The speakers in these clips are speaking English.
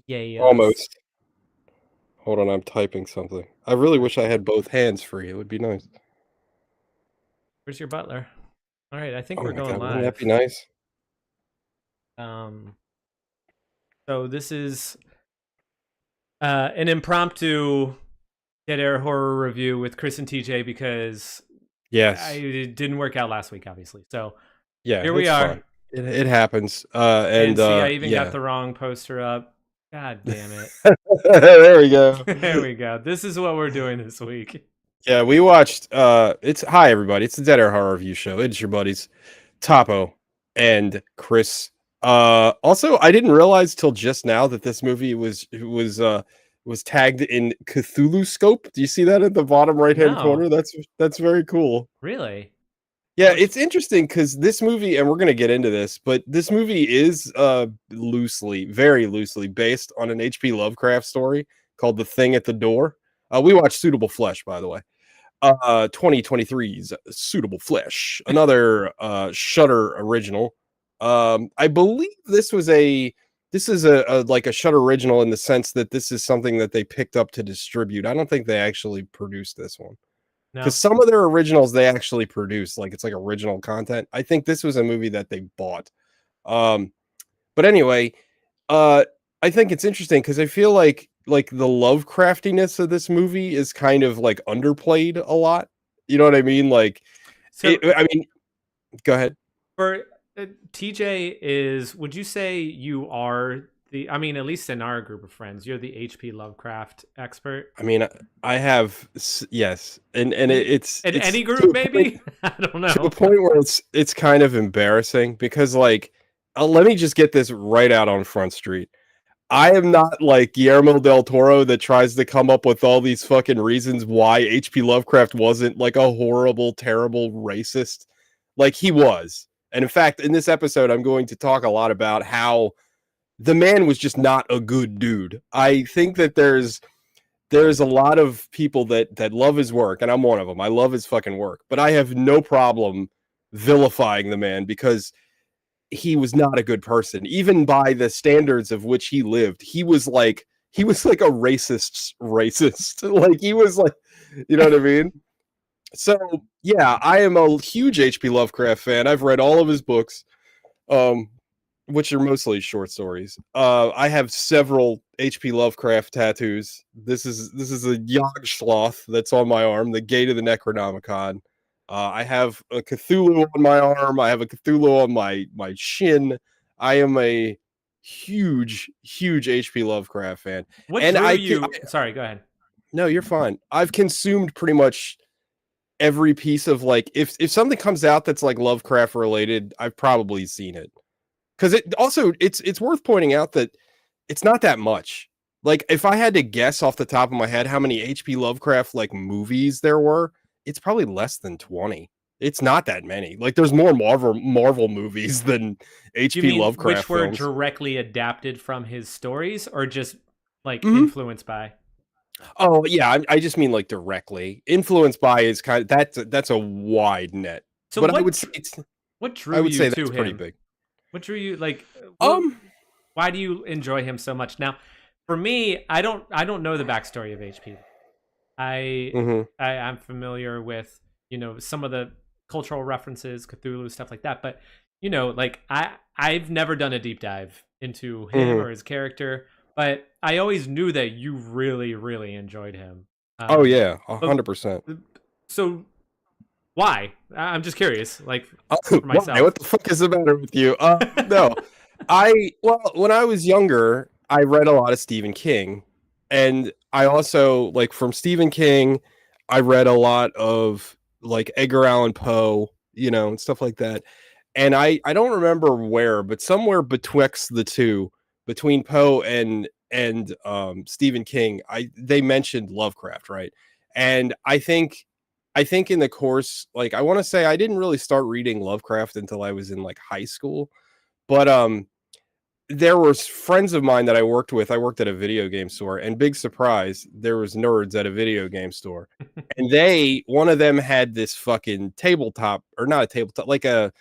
Yes. Almost. Hold on, I'm typing something. I really wish I had both hands free. It would be nice. Where's your butler? All right, I think Oh we're my going god, wouldn't that live. be nice? Um, so this is an impromptu dead air horror review with Chris and TJ because Yes. it didn't work out last week, obviously. So Yeah, here we it's are. fine. It happens. And see, I even got Yeah. the wrong poster up. God damn it. There we go. There we go. This is what we're doing this week. Yeah, we watched it's hi everybody. It's the Dead Air Horror Review Show. It's your buddies Topo and Chris. Also I didn't realize till just now that this movie was tagged in Cthulhu Scope. Do you see that at the bottom right hand No, corner? That's very cool. really? Yeah, Which it's interesting because this movie, and we're gonna get into this, but this movie is loosely, very loosely based on an H.P. Lovecraft story called The Thing at the Door. We watched Suitable Flesh, by the way. 2023's Suitable Flesh, another Shutter original. I believe this is a like a Shutter original in the sense that this is something that they picked up to distribute. I don't think they actually produced this one no. because some of their originals they actually produce, like it's like original content. I think this was a movie that they bought. Um, but anyway, uh, I think it's interesting because I feel like the Lovecraftiness of this movie is kind of like underplayed a lot. You know what I mean? Like, So I mean, go ahead. for TJ is, would you say you are the? I mean, at least in our group of friends, you're the HP Lovecraft expert. I mean, I have yes, and In it's any to group, a point maybe. I don't know. where it's kind of embarrassing because like let me just get this right out on Front Street. I am not like Guillermo del Toro that tries to come up with all these fucking reasons why H.P. Lovecraft wasn't like a horrible, terrible racist. Like he was. And in fact, in this episode, I'm going to talk a lot about how the man was just not a good dude. I think that there's a lot of people that love his work, and I'm one of them. I love his fucking work, but I have no problem vilifying the man because he was not a good person, even by the standards of which he lived. He was like a racist. Like he was like, you know what I mean? So yeah, I am a huge H.P. Lovecraft fan. I've read all of his books. Um, which are mostly short stories. I have several H.P. Lovecraft tattoos. This is a Yogg sloth that's on my arm, the Gate of the Necronomicon. I have a Cthulhu on my arm. I have a Cthulhu on my shin. I am a huge H.P. Lovecraft fan, What and drew you? Sorry, go ahead. no, you're fine. I've consumed pretty much every piece of like if something comes out that's like Lovecraft related, I've probably seen it. Because it also it's worth pointing out that it's not that much. Like if I had to guess off the top of my head how many HP Lovecraft like movies there were, it's probably less than 20. It's not that many. Like there's more Marvel movies than You HP mean Lovecraft which were films. directly adapted from his stories, or just like Mhm. influenced by? Oh yeah, I just mean like directly influenced by is kind of that's a wide net, So but what I drew would you say to that's pretty him? big. What drew you like? What? Um, Why do you enjoy him so much? Now, for me, I don't know the backstory of HP. I mhm, I'm familiar with some of the cultural references, Cthulhu stuff like that, but like I've never done a deep dive into him mhm. or his character, but I always knew that you really enjoyed him. Oh yeah, But 100%. so why? I'm just curious, like Oh, for why? myself. What the fuck is the matter with you? No. Well, when I was younger, I read a lot of Stephen King. And I also like from Stephen King, I read a lot of like Edgar Allan Poe, you know, and stuff like that. And I don't remember where, but somewhere betwixt the two, between Poe and Stephen King, I they mentioned Lovecraft, right? And I think in the course, like I want to say I didn't really start reading Lovecraft until I was in like high school, but there were friends of mine that I worked with. I worked at a video game store, and big surprise, there was nerds at a video game store. And one of them had this fucking tabletop, or not a tabletop, like a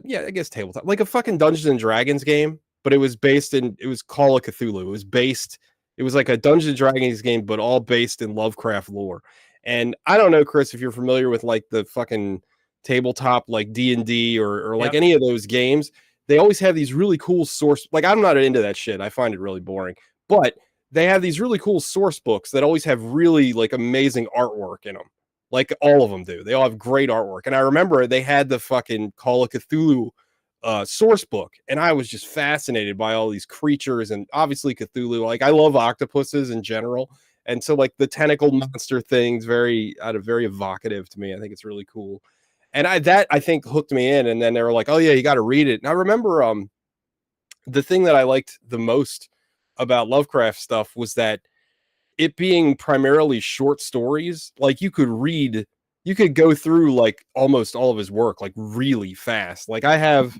yeah, I guess tabletop, like a fucking Dungeons and Dragons game. but it was Call of Cthulhu. It was like a Dungeons and Dragons game, but all based in Lovecraft lore. And I don't know, Chris, if you're familiar with like the fucking tabletop like D&D or like Yep. any of those games, they always have these really cool source. Like, I'm not into that shit. I find it really boring. But they have these really cool source books that always have really like amazing artwork in them. Like all of them do. They all have great artwork. And I remember they had the fucking Call of Cthulhu source book, and I was just fascinated by all these creatures and obviously Cthulhu. Like, I love octopuses in general, and so like the tentacle monster things very evocative to me. I think it's really cool, and I think hooked me in. And then they were like, "Oh yeah, you got to read it." And I remember the thing that I liked the most about Lovecraft stuff was that it being primarily short stories. Like, you could go through like almost all of his work like really fast. Like, I have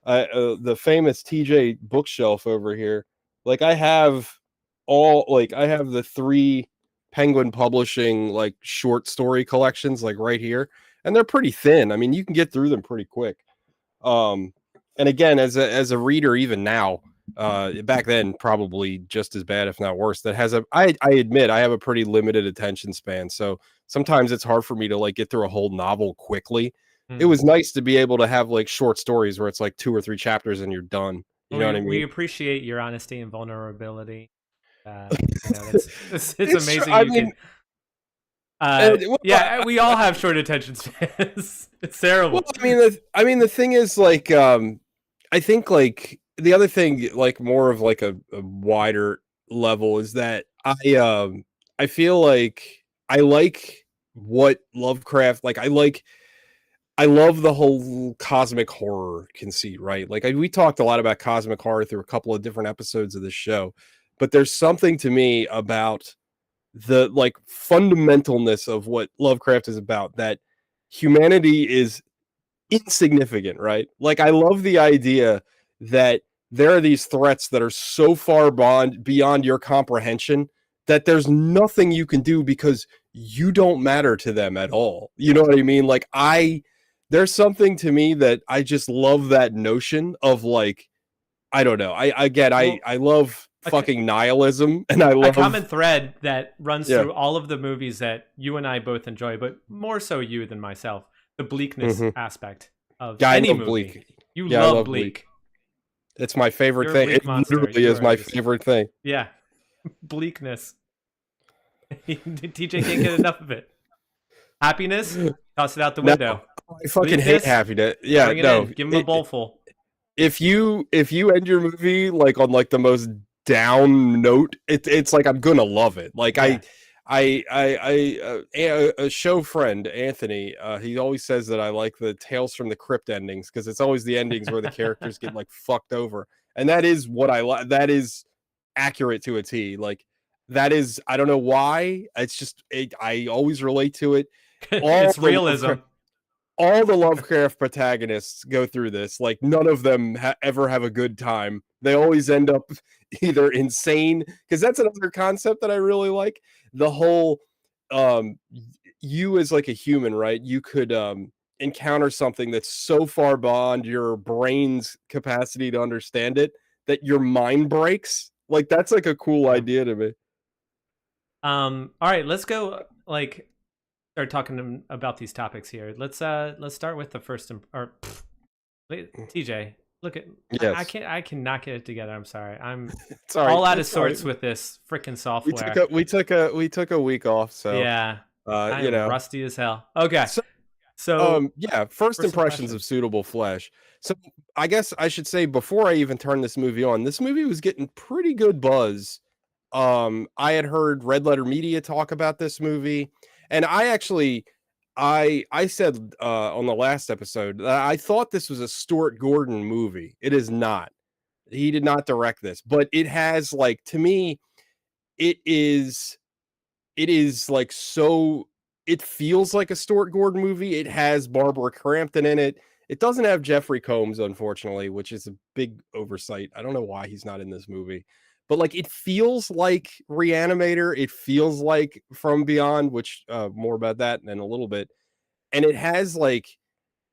the famous TJ bookshelf over here. Like, I have the 3 Penguin Publishing like short story collections like right here, and they're pretty thin. I mean, you can get through them pretty quick. Um, and again, as a reader, even now, back then probably just as bad, if not worse. I admit I have a pretty limited attention span, so sometimes it's hard for me to like get through a whole novel quickly. It was nice to be able to have like short stories where it's like 2 or 3 chapters and you're done. You know what I mean? We appreciate your honesty and vulnerability. It's amazing. I You mean, can. Yeah, we all have short attention spans. It's terrible. Well, the thing is, like, I think like the other thing, like more of like a wider level, is that I feel like I like what Lovecraft like. I love the whole cosmic horror conceit, right? Like, we talked a lot about cosmic horror through a couple of different episodes of this show, but there's something to me about the like fundamentalness of what Lovecraft is about, that humanity is insignificant, right? Like, I love the idea that there are these threats that are so far beyond your comprehension that there's nothing you can do because you don't matter to them at all. You know what I mean? Like, there's something to me that I just love, that notion of like, I don't know. I love fucking nihilism, and I love a common thread that runs through all of the movies that you and I both enjoy, but more so you than myself. The bleakness aspect of any movie. Bleak. You love Bleak. It's my favorite thing. It literally is my favorite thing. Yeah. Bleakness. TJ can't get enough of it. Happiness? Toss it out the window. I fucking hate happiness. Yeah, bring it in. Give him a bowl full. If you end your movie like on like the most down note, it's like, I'm gonna love it. Like, a show friend, Anthony, he always says that I like the Tales from the Crypt endings, because it's always the endings where the characters get like fucked over, and that is what I like. That is accurate to a T. Like, that is, I don't know why. It's just I always relate to it. It's realism. All the Lovecraft protagonists go through this. Like, none of them ever have a good time. They always end up either insane, because that's another concept that I really like. The whole you as like a human, right? You could encounter something that's so far beyond your brain's capacity to understand it that your mind breaks. Like, that's like a cool idea to me. All right, let's go like start talking about these topics here. Let's start with the first TJ. Look at I cannot get it together. I'm sorry. I'm all out of sorts with this freaking software. We took a week off, so yeah. I'm rusty as hell. Okay. So first impressions of Suitable Flesh. So I guess I should say, before I even turned this movie on, this movie was getting pretty good buzz. I had heard Red Letter Media talk about this movie, and I actually I said on the last episode that I thought this was a Stuart Gordon movie. It is not. He did not direct this, but it has, like, to me, it is like, so it feels like a Stuart Gordon movie. It has Barbara Crampton in it. It doesn't have Jeffrey Combs, unfortunately, which is a big oversight. I don't know why he's not in this movie. But like, it feels like Reanimator. It feels like From Beyond, which more about that in a little bit. And it has like,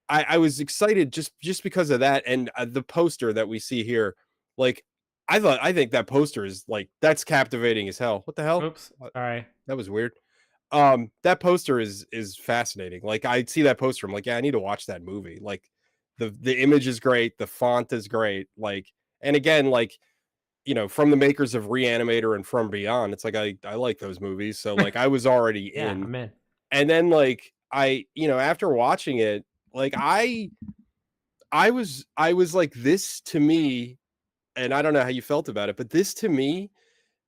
I was excited just because of that. And the poster that we see here, Like, I think that poster is like that's captivating as hell. What the hell? Oops, sorry. That was weird. That poster is fascinating. Like I see that poster, I'm like, yeah, I need to watch that movie. Like the image is great, the font is great. Like, and again, like, from the makers of Reanimator and From Beyond, it's like I like those movies. So like I was already Yeah, in. I'm in. And then like after watching it, like I was like, this to me, and I don't know how you felt about it, but this to me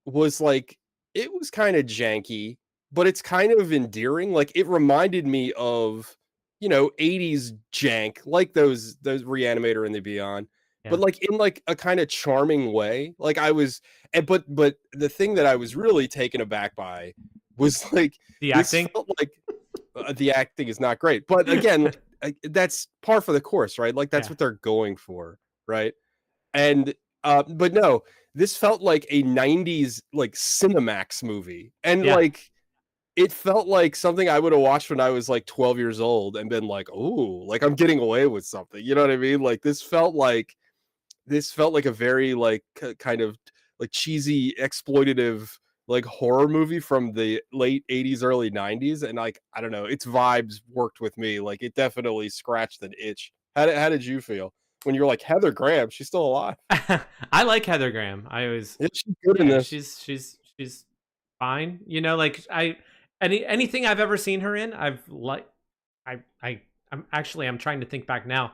was like, it was kind of janky, but it's kind of endearing. Like it reminded me of 80s jank, like those Reanimator and the Beyond, but Yeah. like in like a kind of charming way. Like I was, and but the thing that I was really taken aback by was like The this acting? felt like the acting is not great, but again, like, that's par for the course, right? Like that's Yeah. what they're going for, right? And but no, this felt like a 90s like Cinemax movie. And Yeah. like it felt like something I would have watched when I was like 12 years old and been like, "Oh, like I'm getting away with something." You know what I mean? Like this felt like a very like kind of like cheesy exploitative like horror movie from the late 80s early 90s, and like I don't know, its vibes worked with me. Like it definitely scratched an itch. How did you feel when you're like, Heather Graham, she's still alive? I like Heather Graham. I always, Yeah, she's good in yeah, this. she's fine. Like anything I've ever seen her in, I've like I'm trying to think back now.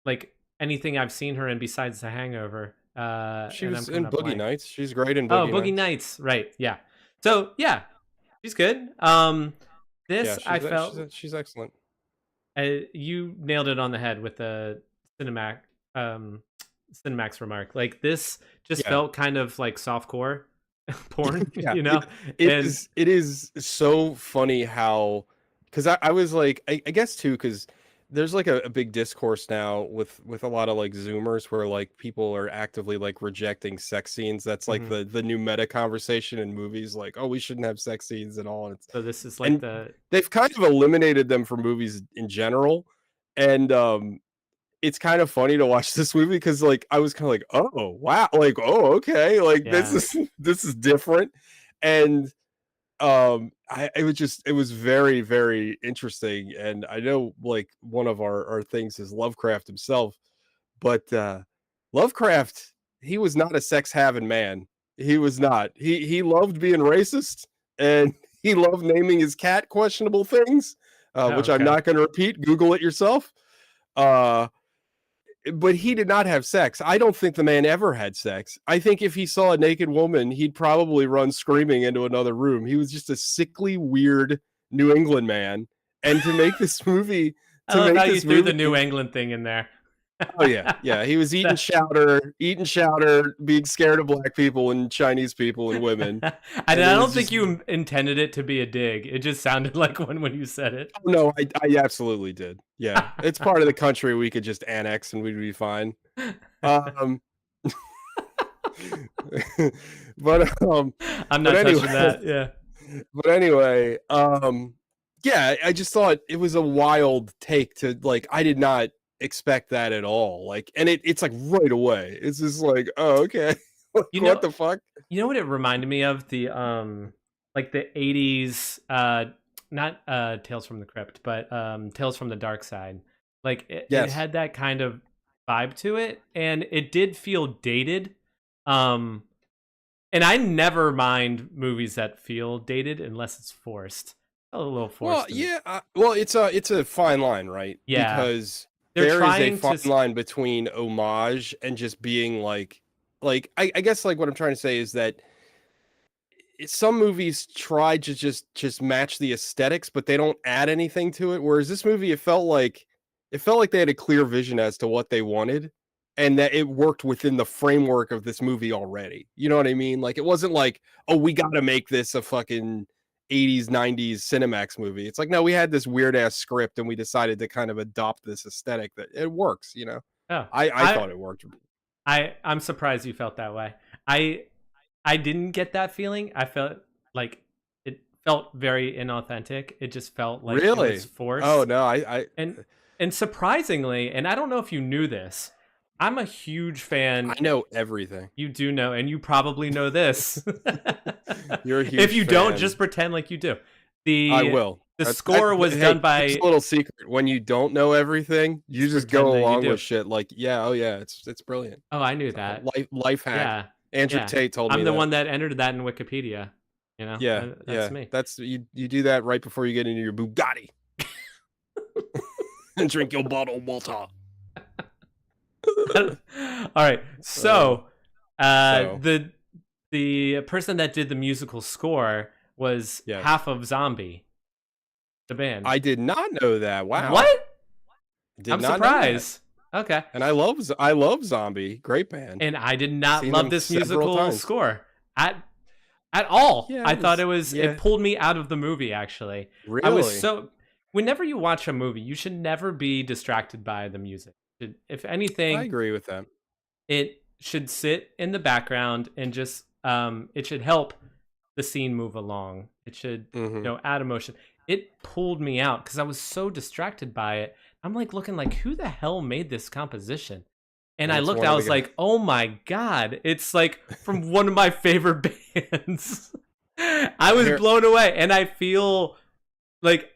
Like anything I've seen her in besides The Hangover. She And I'm was coming in up Boogie blank. Nights. She's great in Oh, Boogie Boogie Nights. Nights, right? Yeah. So yeah, she's good. Yeah, This I she's felt she's excellent. you nailed it on the head with the cinemax um cinemax remark. Like this just Yeah. felt kind of like softcore porn, Yeah, it and is so funny how, because I was like, I guess too, because there's like a big discourse now with a lot of like Zoomers where like people are actively like rejecting sex scenes. That's like mhm. the new meta conversation in movies, like, oh, we shouldn't have sex scenes at all. So this is like And the they've kind of eliminated them from movies in general. And it's kind of funny to watch this movie because like I was kind of like, oh wow, like, oh okay, like this yeah. is this is different. And it was very, very interesting. And I know like one of our things is Lovecraft himself, but Lovecraft, he was not a sex having man. He was not. He loved being racist, and he loved naming his cat questionable things, Oh, which I'm okay. not going to repeat. Google it yourself. Uh, but he did not have sex. I don't think the man ever had sex. I think if he saw a naked woman, he'd probably run screaming into another room. He was just a sickly, weird New England man. And to make this movie, I love how you threw the New to England thing in there. oh yeah, yeah, he was That- eating chowder, being scared of black people and Chinese people and women. and I And it was don't think just, you intended it to be a dig. It just sounded like one when you said it. oh no, I absolutely did. Yeah, it's part of the country we could just annex and we'd be fine. Um, but I'm but not anyway, touching that. Yeah. but anyway, yeah, I just thought it was a wild take to like. I did not expect that at all. Like, and it's like right away. It's just like, oh, okay, like, You what know, the fuck? you know what it reminded me of? The like the 80s not Tales from the Crypt, but Tales from the Dark Side. Like it Yes. had that kind of vibe to it, and it did feel dated. Um and I never mind movies that feel dated unless it's forced. A little Well, forced to me. yeah. Well, it's a fine line, right? Yeah. Because They're there is a trying to fine line between homage and just being like I guess like what I'm trying to say is that some movies try to just match the aesthetics, but they don't add anything to it. Whereas this movie, it felt like they had a clear vision as to what they wanted, and that it worked within the framework of this movie already. You know what I mean? Like it wasn't like, oh, we got to make this a fucking 80s 90s Cinemax movie. It's like, no, we had this weird ass script and we decided to kind of adopt this aesthetic that it works. oh, I I thought it worked. I'm surprised you felt that way. I I didn't get that feeling. I felt like it felt very inauthentic. It just felt like it was Really? Oh forced. no, I And and surprisingly, and I don't know if you knew this, I'm a huge fan. I know everything. You do know, and you probably know this. You're a If huge you don't, fan. just pretend like you do. I The will. the score was Hey, done here's a by. little secret. When you don't know everything, you Just just pretend go that you along do. with shit. Like, yeah, oh yeah, it's brilliant. Oh, I knew It's a that. life hack. Yeah, Andrew yeah. Tate told I'm me the that. one that entered that in Wikipedia. You know, Yeah, that's yeah. me. That's you do that right before you get into your Bugatti and drink your bottle of water. All right. Uh, So, so the person that did the musical score was yes, half of Zombie, the band. I did not know that. Wow, What? did I'm not know that. surprised. Okay. And I love Zombie. Great band. And I did not Seen love them this several musical times. score at at all. Yeah, I it thought was. it was Yeah, it pulled me out of the movie actually. I was really. so whenever you watch a movie, you should never be distracted by the music. If I anything, agree with that. it should sit in the background and just it should help the scene move along. It should, Hmm. add emotion. It pulled me out because I was so distracted by it. I'm like looking like who the hell made this composition? And And I it's looked, one I of the was guys. like, oh my god, it's like from one of my favorite bands. I was Here, blown away, and I feel like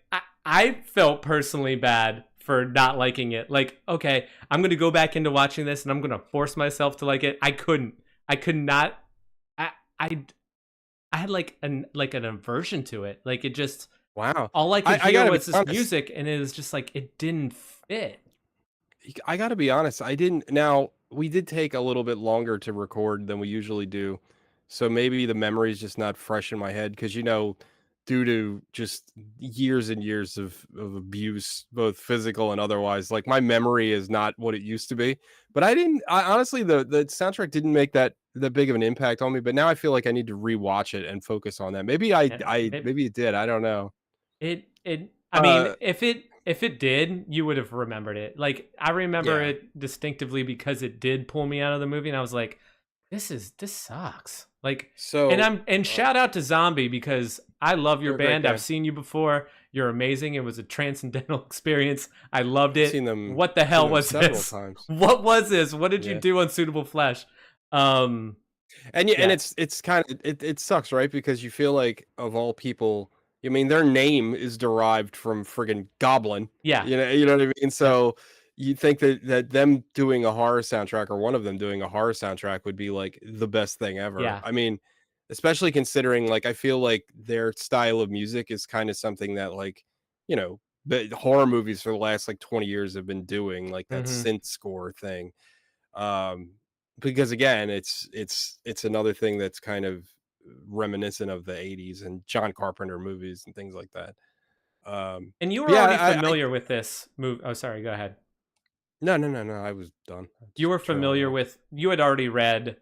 I felt personally bad for not liking it. Like, okay, I'm gonna go back into watching this, and I'm gonna force myself to like it. I couldn't. I could not. I I I had like an aversion to it. Like it just wow. all I could I hear gotta be was this honest. music, and it was just like it didn't fit. I gotta be honest. I didn't. Now we did take a little bit longer to record than we usually do, so maybe the memory is just not fresh in my head because due to just years and years of abuse, both physical and otherwise, like my memory is not what it used to be. But I didn't. I honestly, the soundtrack didn't make that big of an impact on me. But now I feel like I need to rewatch it and focus on that. Maybe Yeah, maybe it did. I don't know. I mean, Uh, if it did, you would have remembered it. Like I remember yeah. it distinctively because it did pull me out of the movie, and I was like, this sucks. Like, So and shout out to Zombie because I love your they're a great band. I've band. seen you before. You're amazing. It was a transcendental experience. I loved I've it. seen them What the seen hell them was several this? times. What was this? What did you Yeah. do on Suitable Flesh? Um, And yeah, and yeah, it's kind of it sucks, right? Because you feel like of all people, I mean, their name is derived from friggin' Goblin. yeah, You know what I mean? yep, So you think that them doing a horror soundtrack or one of them doing a horror soundtrack would be like the best thing ever. yeah. I mean, especially considering like I feel like their style of music is kind of something that like, the horror movies for the last like 20 years have been doing, like that Hmm. synth score thing. um because again it's another thing that's kind of reminiscent of the 80s and John Carpenter movies and things like that. And you But were yeah, already I familiar with this movie. Oh, sorry. Go ahead. no, I was done. I You just were trailing familiar off. with. You had already read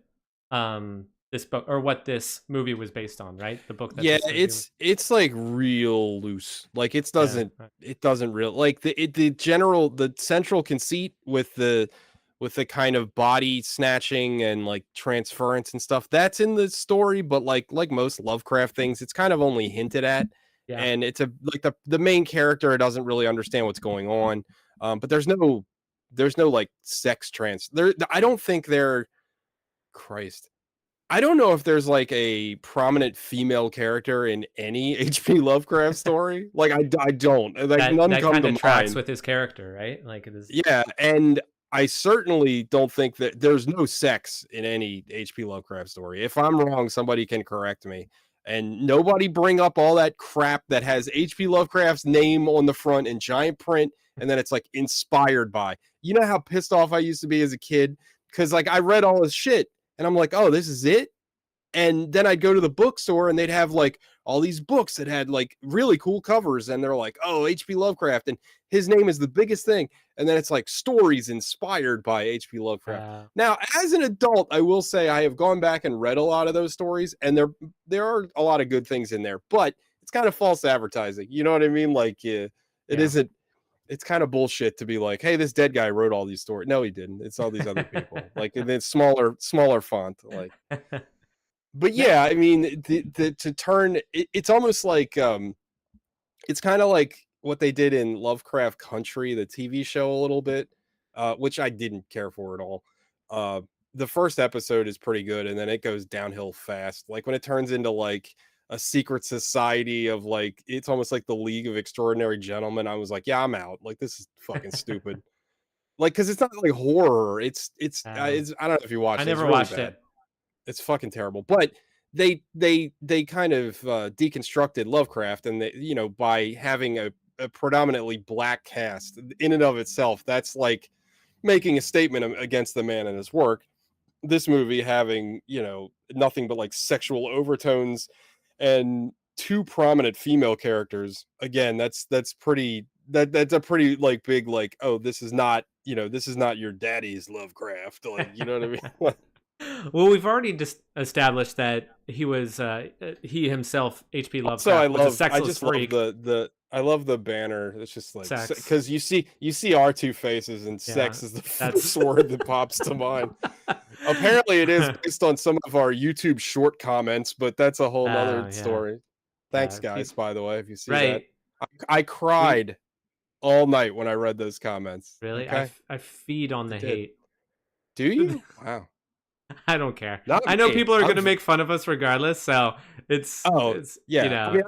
this book or what this movie was based on, right? The book that Yeah, this movie was. it's like real loose, like Yeah. it doesn't real like the central conceit with the kind of body snatching and like transference and stuff that's in the story, but like most Lovecraft things it's kind of only hinted at. Yeah. And it's a like the main character doesn't really understand what's going on. But there's no like sex trans there. I don't think they're Christ. I don't know if there's like a prominent female character in any HP Lovecraft story. Like I don't like none That come kind to of tracks mind. with his character, right? Like it is. Yeah, and I certainly don't think that there's no sex in any HP Lovecraft story. If I'm wrong, somebody can correct me. And nobody bring up all that crap that has HP Lovecraft's name on the front in giant print, and then it's like inspired by. You know how pissed off I used to be as a kid because like I read all his shit, and I'm like, oh, this is it. And then I'd go to the bookstore and they'd have like all these books that had like really cool covers, and they're like, oh, HP Lovecraft, and his name is the biggest thing. And then it's like stories inspired by HP Lovecraft. Uh, Now, as an adult, I will say I have gone back and read a lot of those stories, and there are a lot of good things in there, but it's kind of false advertising. You know what I mean? Like, it yeah. isn't. It's kind of bullshit to be like, hey, this dead guy wrote all these stories. No, he didn't. It's all these other people. Like, and it's smaller font. Like, but No. yeah, I mean, to turn it's almost like it's kind of like what they did in Lovecraft Country, the TV show, a little bit, which I didn't care for at all. uh, the first episode is pretty good, and then it goes downhill fast. Like when it turns into like a secret society of like it's almost like the League of Extraordinary Gentlemen. I was like, yeah, I'm out. Like this is fucking stupid. Like because it's not like horror. It's I don't know if you I watched it. It's never really watched bad. it. It's fucking terrible. But they kind of deconstructed Lovecraft, and they by having a predominantly black cast in and of itself, that's like making a statement against the man and his work. This movie having nothing but like sexual overtones and two prominent female characters, again, that's pretty that's a pretty like big like, oh, this is not this is not your daddy's Lovecraft, like, you know what I mean? Well, we've already just established that he himself, H.P. So Lovecraft, was a I sexless just love freak. the I love the banner. It's just like Sex. because you see our two faces, and Yeah, sex is the that's. first word that pops to mind. Apparently, it is based on some of our YouTube short comments, but that's a whole nother Yeah, story. Thanks, yeah. guys. By the way, if you see that, Right. I We cried all night when I read those comments. really. Okay, I feed on I the did. hate. Do you? Wow. I don't care. Not I know me. people are gonna make fun of us regardless, so Oh, it's yeah. I mean,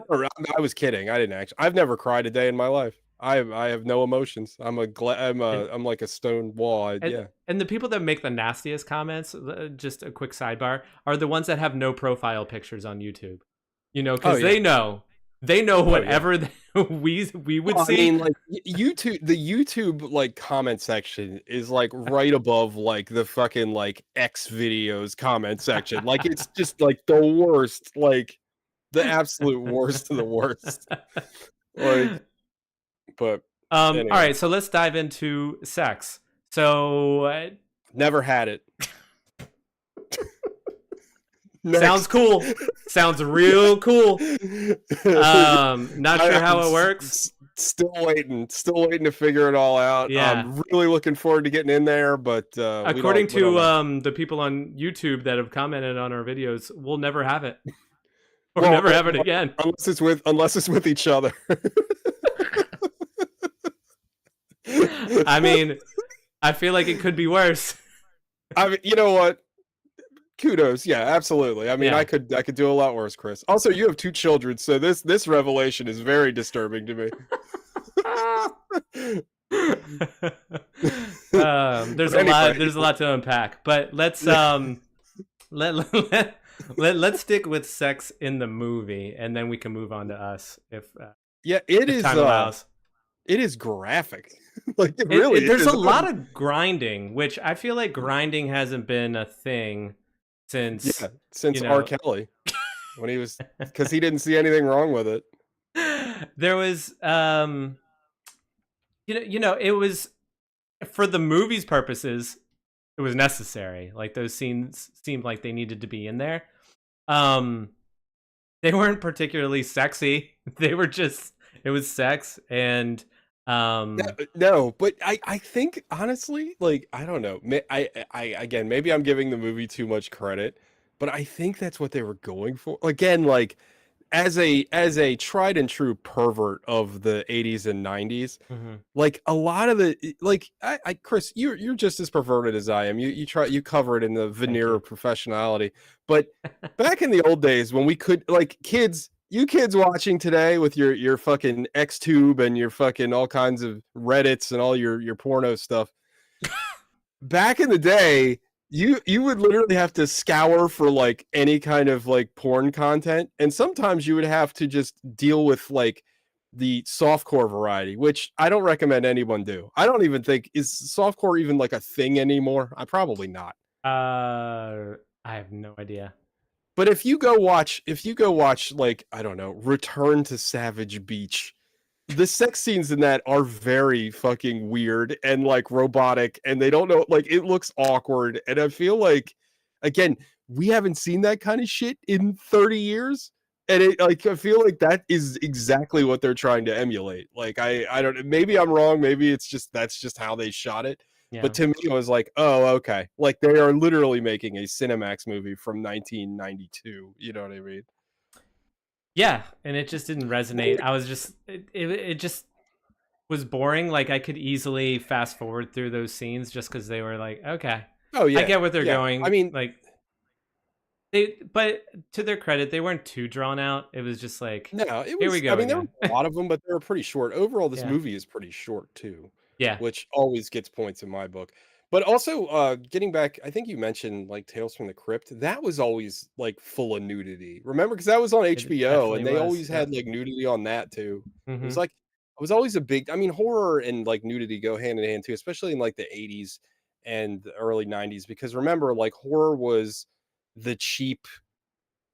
I was kidding. I didn't actually. I've never cried a day in my life. I have no emotions. and I'm like a stone wall. and Yeah. and the people that make the nastiest comments, just a quick sidebar, are the ones that have no profile pictures on YouTube. Oh Because yeah. they know Oh yeah. whatever we would Well, I see. mean, like the YouTube like comment section is like right above like the fucking like X videos comment section. Like it's just like the worst, like the absolute worst of the worst. Like, but All anyway, right, so let's dive into sex. So never had it. sounds Next. cool. Sounds real cool. Not sure how it works. Still waiting to figure it all out. Yeah. I'm really looking forward to getting in there, but According we don't to know. the people on YouTube that have commented on our videos, we'll never have it. Or Well, never have it again. unless it's with each other. I mean, I feel like it could be worse. I mean, you know what? Kudos, yeah, absolutely. I mean, Yeah. I could do a lot worse, Chris. Also, you have two children, so this revelation is very disturbing to me. There's But anyway, there's a lot to unpack, but let's let's stick with sex in the movie, and then we can move on to us yeah, it if is. time allows. It is graphic. Like it really There's is. a lot of grinding, which I feel like grinding hasn't been a thing since since R. Kelly when he was because he didn't see anything wrong with it. there was it was for the movie's purposes, it was necessary. Like those scenes seemed like they needed to be in there. They weren't particularly sexy. They were just it was sex and No, but I think honestly, like I don't know. I again, maybe I'm giving the movie too much credit, but I think that's what they were going for. Again, like as a tried and true pervert of the 80s and 90s, mhm. like a lot of the like I Chris, you're just as perverted as I am. You cover it in the Thank veneer you. of professionality. But back in the old days when we could like you kids watching today with your fucking XTube and your fucking all kinds of Reddits and all your porno stuff. Back in the day, you would literally have to scour for like any kind of like porn content, and sometimes you would have to just deal with like the softcore variety, which I don't recommend anyone do. I don't even think is softcore even like a thing anymore. I probably not. I have no idea. But if you go watch like I don't know, Return to Savage Beach, the sex scenes in that are very fucking weird and like robotic, and they don't know, like it looks awkward, and I feel like again we haven't seen that kind of shit in 30 years, and it like I feel like that is exactly what they're trying to emulate. Like I don't, maybe I'm wrong, maybe it's just that's just how they shot it. Yeah. But to me, it was like, oh, okay. Like they are literally making a Cinemax movie from 1992. You know what I mean? Yeah, and it just didn't resonate. I was just it just was boring. Like I could easily fast forward through those scenes just because they were like, okay. Oh I yeah, get what they're yeah. I going. mean, Like but to their credit, they weren't too drawn out. It was just like, no, it here we was. I go mean, there again. were a lot of them, but they were pretty short. Overall, this Yeah. movie is pretty short too, Yeah. which always gets points in my book. But also, getting back, I think you mentioned like Tales from the Crypt. That was always like full of nudity. Remember, because that was on It HBO, definitely and they was. always Yep. had like nudity on that too. It was Mhm. like it was always a big. I mean, horror and like nudity go hand in hand too, especially in like the '80s and the early '90s. Because remember, like horror was the cheap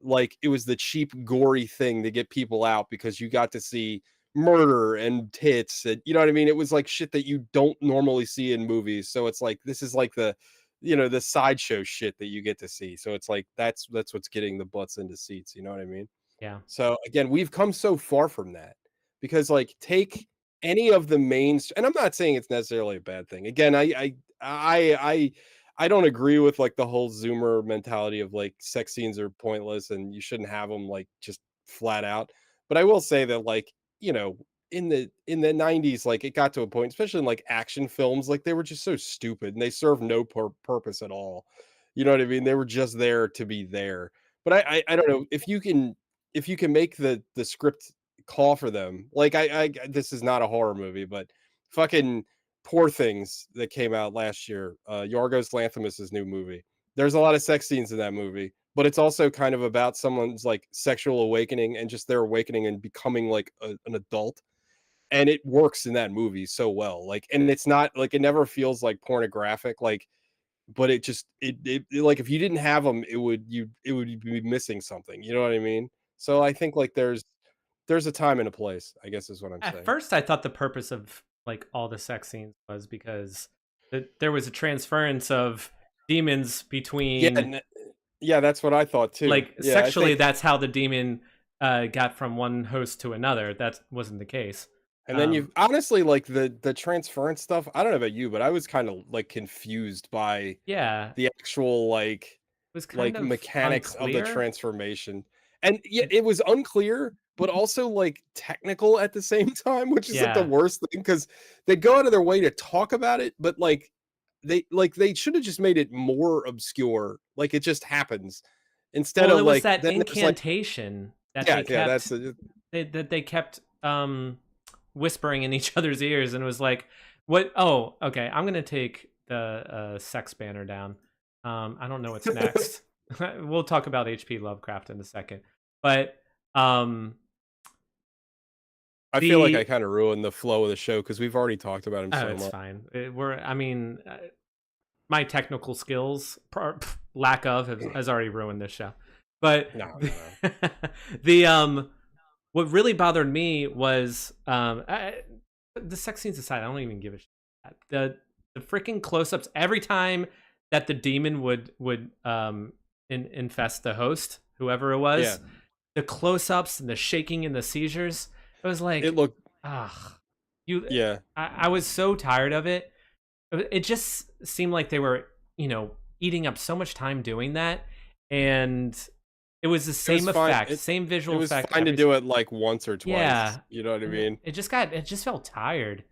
like it was the cheap gory thing to get people out because you got to see murder and tits and you know what I mean? It was like shit that you don't normally see in movies. So it's like this is like the the sideshow shit that you get to see. So it's like that's what's getting the butts into seats, you know what I mean? Yeah. So again, we've come so far from that because like take any of the main and I'm not saying it's necessarily a bad thing. Again, I I don't agree with like the whole zoomer mentality of like sex scenes are pointless and you shouldn't have them like just flat out. But I will say that like, in the 90s like it got to a point especially in like action films like they were just so stupid and they served no purpose at all. You know what I mean? They were just there to be there. But I don't know if you can make the script call for them. Like this is not a horror movie, but fucking Poor Things that came out last year, Yorgos Lanthimos' new movie. There's a lot of sex scenes in that movie, but it's also kind of about someone's like sexual awakening and just their awakening and becoming like an adult. And it works in that movie so well. Like, and it's not like it never feels like pornographic. Like, but it just like if you didn't have them, it would be missing something. You know what I mean? So I think like there's a time and a place, I guess is what I'm At saying. first, I thought the purpose of like all the sex scenes was because there was a transference of demons Yeah, between yeah, that's what I thought too. like Yeah, I sexually. think That's how the demon got from one host to another. That wasn't the case. and then you Um, honestly like the transference stuff. I don't know about you, but I was kind of like confused by yeah, it the actual was kind like of mechanics of the unclear. transformation. And yeah, It, it was unclear, but also like technical at the same time, which is like the yeah. worst thing because they go out of their way to talk about it, but they should have just made it more obscure. Like it just happens instead Well, of it was like that then there's like incantation that yeah, yeah, that's that they kept whispering in each other's ears, and it was like, "What? Oh, okay. I'm gonna take the sex banner down. I don't know what's next. We'll talk about H.P. Lovecraft in a second, but um, I feel like I the kind of ruined the flow of the show because we've already talked about him oh, so it's much. fine. I mean, my technical skills, lack of, has already ruined this show. But No, no, no. the what really bothered me was the sex scenes aside, I don't even give a shit. The freaking close-ups every time that the demon would infest the host, whoever it Yeah, was, the close-ups and the shaking and the seizures. It was it like, looked ah, you. yeah. I was so tired of it. It just seemed like they were, eating up so much time doing that, and it was the It was same fine. effect, same It visual was effect fine to every do it like once or twice. yeah, You know what I and mean? it just felt tired,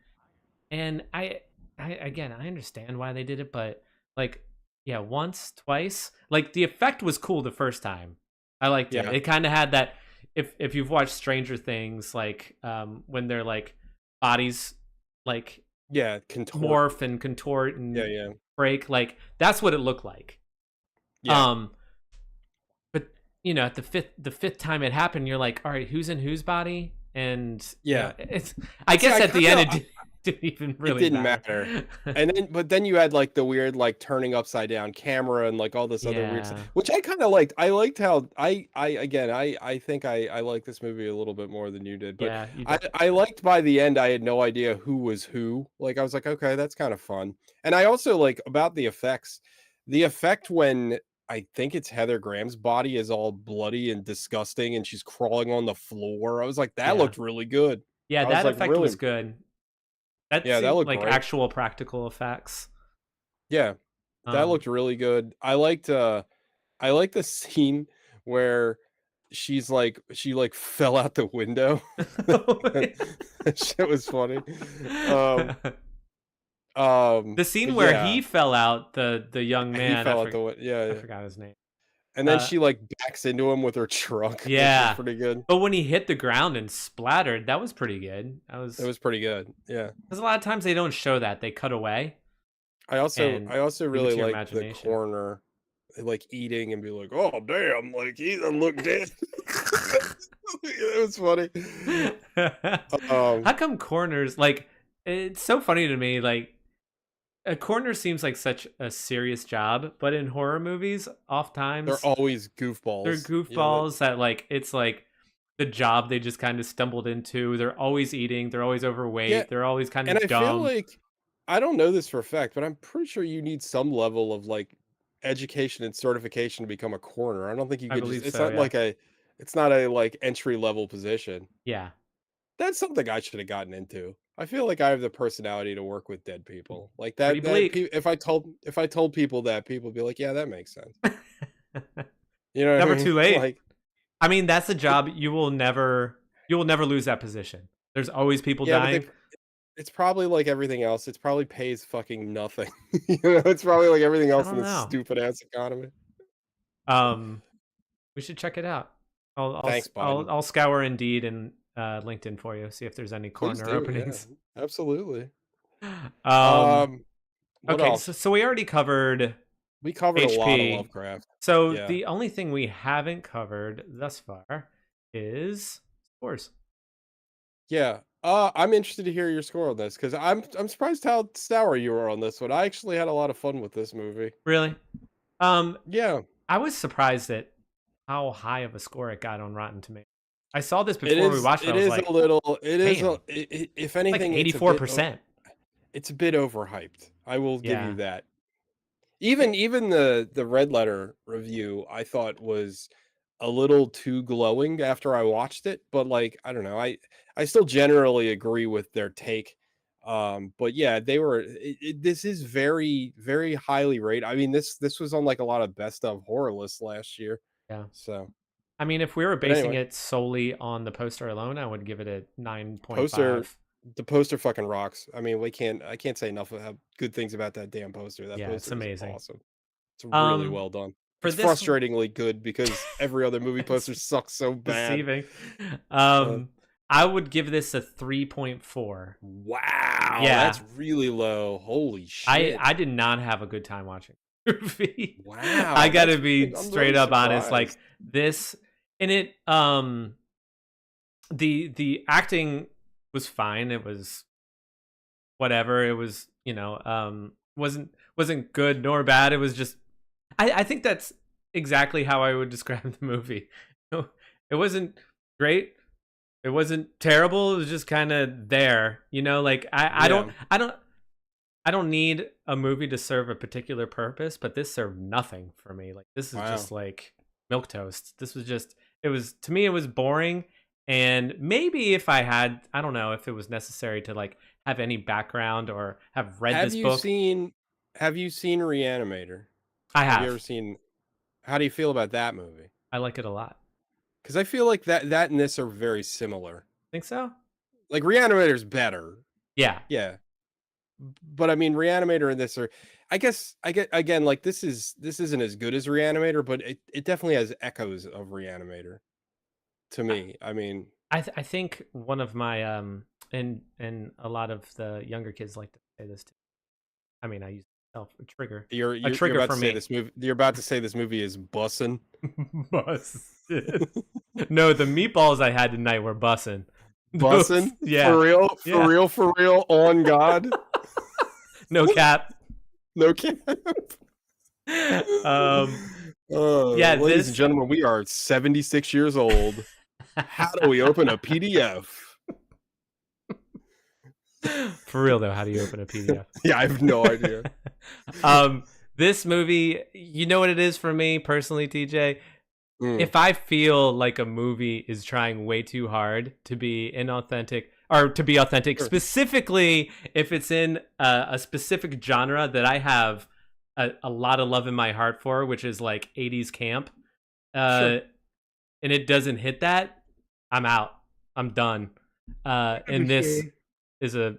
and I again I understand why they did it, but like yeah, once, twice, like the effect was cool the first time. I liked it. Yeah, It kind of had that if you've watched Stranger Things, like when they're like bodies like yeah. Contort. morph and contort Yeah, and yeah, break, like that's what it looked like. yeah, Um, but at the fifth time it happened, you're like, all right, who's in whose body? And yeah. it's I See, guess I at the kind end of it didn't even it really didn't matter. matter. And then, but then you had like the weird like turning upside down camera and like all this other weird stuff, Yeah, which I kind of liked. I liked how I again I think I like this movie a little bit more than you did, but yeah, you I liked by the end I had no idea who was who. Like I was like, okay, that's kind of fun. And I also like about the effects, the effect when I think it's Heather Graham's body is all bloody and disgusting and she's crawling on the floor. I was like, that yeah, looked really good. yeah. I was That like effect really was impressed. good. That Yeah, that seemed looked like great. actual practical effects. Yeah, that Um, looked really good. I liked the scene where she like fell out the window. That shit was funny. Um, The scene But where yeah, he fell out, the young he man, fell out the way. Yeah, I yeah. forgot his name. And then Uh, she like backs into him with her truck, which was yeah, pretty good. but when he hit the ground and splattered, that was pretty good. That It was was pretty good. Yeah. because a lot of times they don't show that; they cut away and I also leave it really to your like the imagination. corner, like eating and be like, oh damn, like he doesn't look dead. It was funny. Um, How come corners like it's so funny to me like a corner seems like such a serious job, but in horror movies they're oftentimes always they're goofballs. Yeah, that, goofballs that like it's like the job they just kind of stumbled into. They're always eating, they're always yeah, overweight, they're always kind and of I feel dumb. like I don't know this for a fact, but I'm pretty sure you need some level of like education and certification to become a coroner. I don't think you I could just believe it's so, not yeah. like it's not a like entry level position. Yeah. That's something I should have gotten into. I feel like I have the personality to work with dead people. Like Pretty bleak. if I told people that, people would be like, "Yeah, that makes sense." You know what I Never mean? too late. Like, I mean, that's a it, job you will never lose that position. There's always people yeah, but dying. it's probably like everything else. It's probably pays fucking nothing. You know, it's probably like everything I else in don't this know. stupid ass economy. Um we should check it out. Thanks, Biden. I'll scour Indeed and LinkedIn for you, see if there's any Please corner do. Yeah, openings. absolutely. Um Um, what okay, else? so we already covered We covered a lot of HP. Lovecraft. So Yeah. the only thing we haven't covered thus far is scores. Yeah. I'm interested to hear your score on this because I'm surprised how sour you were on this one. I actually had a lot of fun with this movie. Really? Um Yeah, I was surprised at how high of a score it got on Rotten Tomatoes. I saw this it before we is. watched it. It I was is a like, little. It is a. damn, If like anything, 84%. it's a bit overhyped. I will give you Yeah. that. It, Even the red letter review I thought was a little too glowing after I watched it, but like I don't know, I still generally agree with their take. But yeah, this is very highly rated. I mean, this was on like a lot of best of horror lists last year. yeah. So, I mean, if we were but basing anyway, it solely on the poster alone, I would give it a poster 9.5. the poster fucking rocks. I mean, we can't I can't say enough of how good things about that damn poster. That Yeah, it's poster is amazing. awesome. It's really Um, well done. for It's this, frustratingly good because every other movie it's poster sucks so bad. deceiving. Uh, I would give this a 3.4. wow, Yeah, that's really low. Holy shit. I did not have a good time watching the movie. I Wow, gotta be I'm straight really up honest. Like surprised. this, and it the acting was fine. It was whatever. It was wasn't good nor bad. It was just I think that's exactly how I would describe the movie. It wasn't great. It wasn't terrible. It was just kind of there. Like Yeah. I don't need a movie to serve a particular purpose, but this served nothing for me. Like this is Wow. just like milk toast. This was just it was to me it was boring. And maybe if I don't know if it was necessary to like have any background or have read Have this you book. seen have you seen Reanimator? I Have you ever have. seen how do you feel about that movie? I like it a lot. Cuz I feel like that and this are very similar. Think so? Like Reanimator's better. Yeah. Yeah. But I mean, Reanimator and this are, I get again, like this isn't as good as Reanimator, but it definitely has echoes of Reanimator to I me. I mean, I think one of my and a lot of the younger kids like to say this too. I mean, I use myself a you're trigger about for to say me. this movie. You're about to say this movie is bussin'. Busted. No, the meatballs I had tonight were bussin'. Those, Bussin' yeah, yeah, for real, on God, no cap. no cap. Um, yeah, Ladies and this gentlemen, we are 76 years old. How do we open a PDF? for real though. How do you open a PDF? Yeah, I have no idea. um, this movie, you know what it is for me personally, TJ. Mm, If I feel like a movie is trying way too hard to be inauthentic or to be authentic, sure. specifically if it's in a specific genre that I have a lot of love in my heart for, which is like 80s camp, Sure. uh, and it doesn't hit that, I'm out. I'm done. And this is a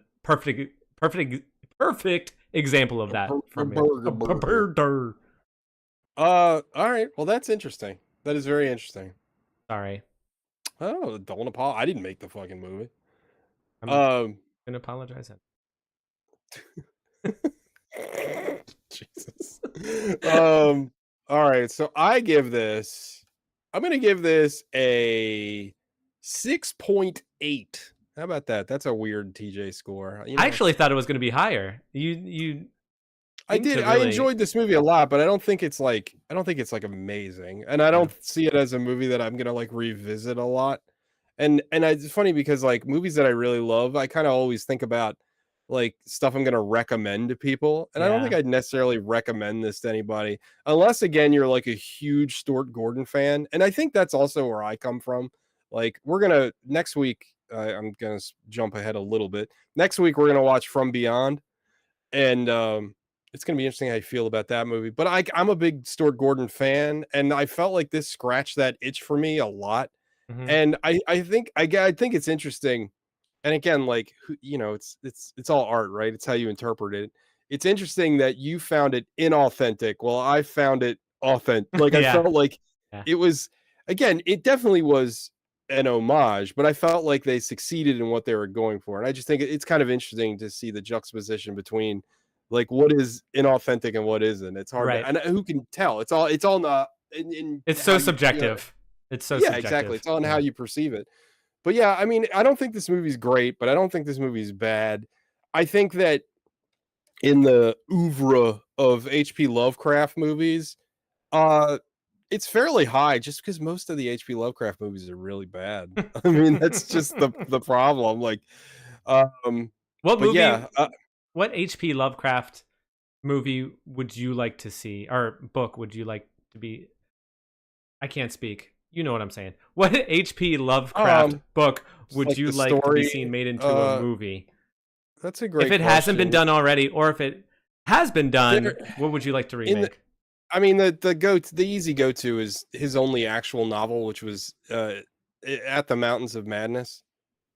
perfect example of that from me. A birder. All right. Well, that's interesting. That is very interesting. Sorry, Oh, don't apologize. I didn't make the fucking movie. I'm Um, gonna apologize. Jesus. All right. So I'm gonna give this a 6.8. How about that? That's a weird TJ score. You I know, actually it's thought it was gonna be higher. You I seem did. to I really, enjoyed this movie a lot, but I don't think it's like amazing. And I yeah, don't see it as a movie that I'm gonna like revisit a lot. It's funny because like movies that I really love, I kind of always think about like stuff I'm gonna recommend to people. And I don't think yeah, I'd necessarily recommend this to anybody unless again you're like a huge Stuart Gordon fan. And I think that's also where I come from. Like we're gonna next week, I'm gonna jump ahead a little bit. Next week we're gonna watch From Beyond and it's gonna be interesting how you feel about that movie. But I'm a big Stuart Gordon fan, and I felt like this scratched that itch for me a lot. hmm And I think it's interesting. And again, like it's all art, right? It's how you interpret it. It's interesting that you found it inauthentic. Well, I found it authentic. Like I yeah, felt like yeah, it was again, it definitely was an homage, but I felt like they succeeded in what they were going for. And I just think it's kind of interesting to see the juxtaposition between like what is inauthentic and what isn't. It's hard to right. and who can tell? It's all not in It's how so you subjective. It's so yeah, exactly. subjective. It's all in how Yeah. you perceive it. But yeah, I mean, I don't think this movie's great, but I don't think this movie's bad. I think that in the oeuvre of H.P. Lovecraft movies, uh, it's fairly high just because most of the H.P. Lovecraft movies are really bad. I mean, that's just the problem. Like, um, What but movie? yeah, What H.P. Lovecraft movie would you like to see, or book would you like to be? I can't speak. You know what I'm saying. What H.P. Lovecraft um, book just would like you the like to be story. seen made into a Uh, movie? that's a If great it hasn't been question. done already, or if it has been There, done, what would you like to in remake? I mean, the easy go to is his only actual novel, which was At the Mountains of Madness.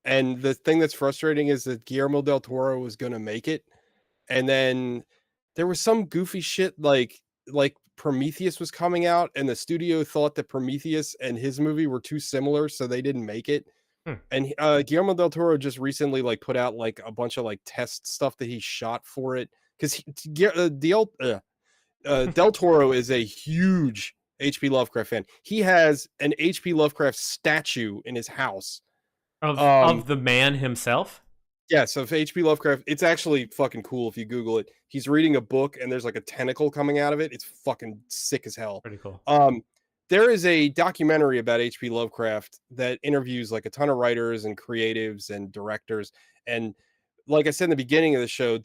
And the thing that's frustrating is that Guillermo del Toro was going to make it, and then there was some goofy shit like Prometheus was coming out, and the studio thought that Prometheus and his movie were too similar, so they didn't make it. Hmm. And Guillermo del Toro just recently like put out like a bunch of like test stuff that he shot for it because Del Toro is a huge H.P. Lovecraft fan. He has an H.P. Lovecraft statue in his house. Of Um, the man himself? yeah, so if H.P. Lovecraft, it's actually fucking cool if you Google it. He's reading a book and there's like a tentacle coming out of it. It's fucking sick as hell. Pretty cool. There is a documentary about H.P. Lovecraft that interviews like a ton of writers and creatives and directors. And like I said in the beginning of the show,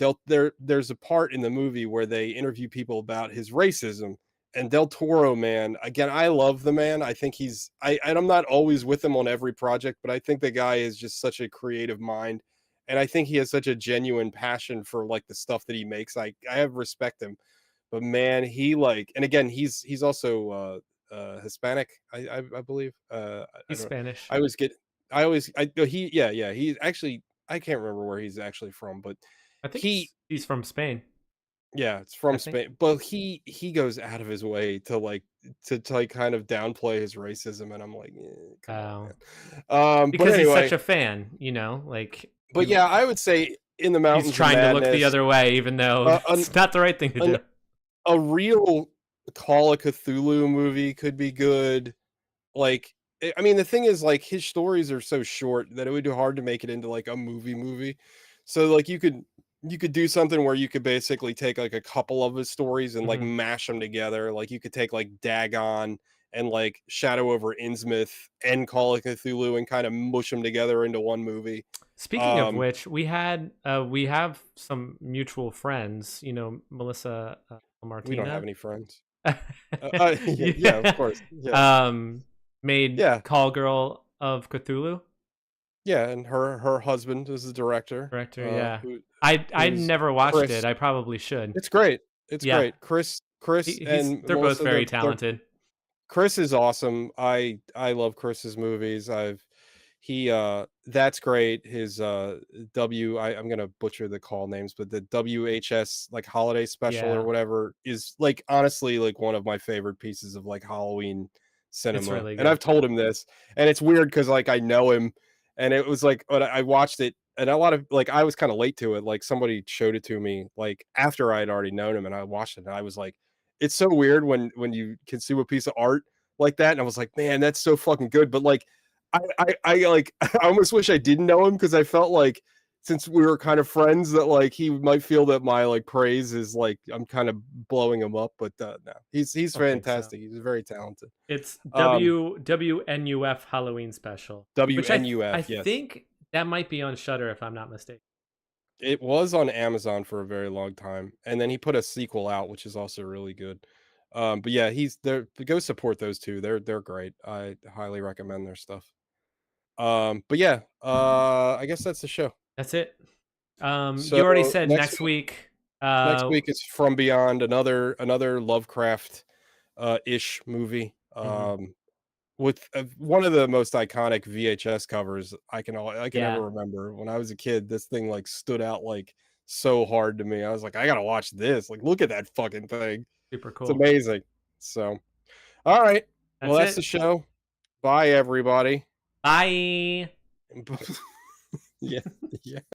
there's a part in the movie where they interview people about his racism. And Del Toro, man, again, I love the man. I think and I'm not always with him on every project, but I think the guy is just such a creative mind. And I think he has such a genuine passion for like the stuff that he makes. I have respect him. But man, he like, and again, he's also Hispanic, I believe. I He's don't. Spanish. I always get. I always. I no, he. Yeah, yeah. He's actually. I can't remember where he's actually from, but I think he. he's from Spain. Yeah, it's I from think. Spain, but he goes out of his way to like to like kind of downplay his racism, and I'm like, come on, Oh, man. But because he's such anyway, a fan, like but yeah, I would say in the he's Mountains of trying to look the Madness, other way, even though uh, it's not the right thing to an do. a real Call of Cthulhu movie could be good. Like, I mean, the thing is, like, his stories are so short that it would be hard to make it into like a movie. So, like, you could do something where you could basically take like a couple of his stories and like Mhm. mash them together. Like, you could take like Dagon and like Shadow over Innsmouth and Call of Cthulhu and kind of mush them together into one movie. Speaking of Um, which, we have some mutual friends. Melissa we don't have Martina. any friends. Yeah, yeah, of Yeah. course, yeah, Um, made yeah. Call Girl of Cthulhu Yeah, and her husband is the director, director. Yeah, who I who's never watched it. Chris. I probably should. It's great. It's Yeah, great. Chris and they're both Melissa, very they're talented. Chris is awesome. I love Chris's movies. he that's great. His I'm gonna butcher the call names, but the WHS like holiday special or Yeah, whatever is like honestly like one of my favorite pieces of like Halloween it's cinema. really And I've good. told him this, and it's weird because like I know him, and it was like when I watched it, and a lot of like I was kind of late to it. Like somebody showed it to me like after I had already known him, and I watched it, and I was like, it's so weird when you consume a piece of art like that, and I was like, man, that's so fucking good. But like I like I almost wish I didn't know him because I felt like since we were kind of friends that like he might feel that my like praise is like I'm kind of blowing him up, but no, he's I don't think so. fantastic. He's very talented. It's Um, WNUF Halloween special, which I WNUF, yes, think that might be on Shutter if I'm not mistaken. it was on Amazon for a very long time, and then he put a sequel out, which is also really good. But yeah, he's there. Go support those two. They're great. I highly recommend their stuff. But yeah, I guess that's the show. That's it. So You already said next week. next week is From Beyond, another Lovecraft ish movie. Mhm. With one of the most iconic VHS covers I can Yeah, ever remember. When I was a kid, this thing like stood out like so hard to me. I was like, I gotta watch this. Like, look at that fucking thing. super It's cool. amazing. So, all right. Well, That's that's the it. show. Bye, everybody. Bye. Yeah. Yeah.